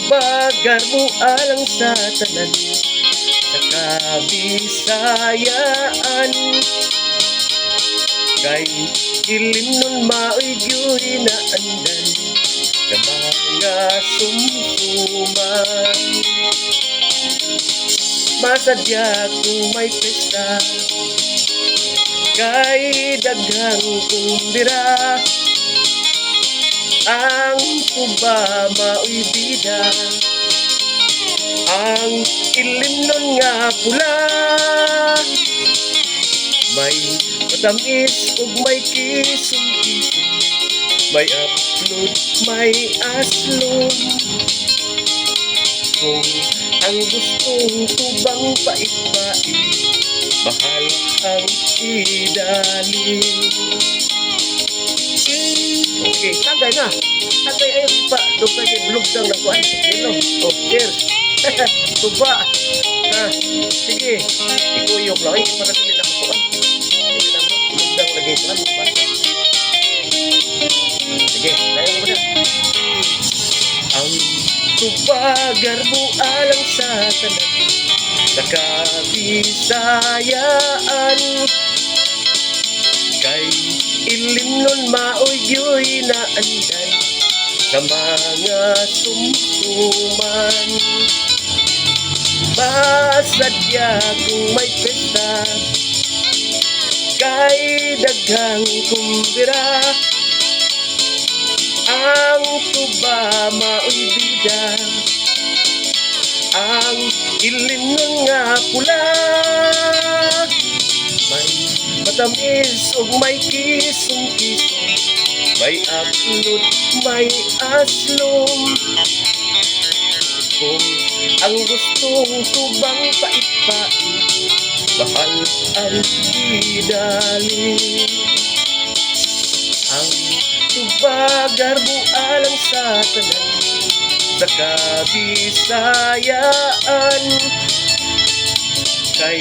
tubagar mo alang sa tanan sa Kabisayaan. Kay ilim nun maigyoy na andan sa mga sumsuman. Masadya kung may pesta, kay daghang kumbira. Ang tuba mao'y bida, ang ilim nun nga pula. May matamis ug may kisum-kisum, may upload, may aslom. Kung ang gustong tubang pait-pait, mahal ang idali. Okay, tagay na. Tagay ayo pa. Doon pa kay bulugdang ng kuan. Yelo. Oh, cheers. Tuba. Sige. Ikuyog lang. Ay, para dili na kuan. Dili na bulugdang lagi kuan. Sige, layo mo na. Ang tubagar mo alang sa tanan sa Kabisayaan. Kay ilim nun mao'y na andan sa mga sumsuman. Masadya kung may pesta, kay daghang kumbira. Ang tuba mao'y bida, ang ilim nun nga pula. May matamis ug may kisum-kisum, may upload, may aslom. Kung ang gustong tubang pait-pait, mahal ang idali. Ang tubagar mo alang sa tanan sa Kabisayaan. Kay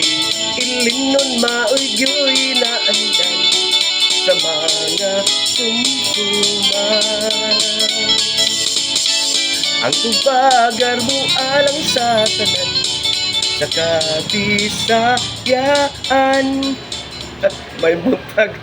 ilim nun maigyoy na andan sa mga sumsuman. Ang tubagar mo alang sa tanan sa Kabisayaan. May butag.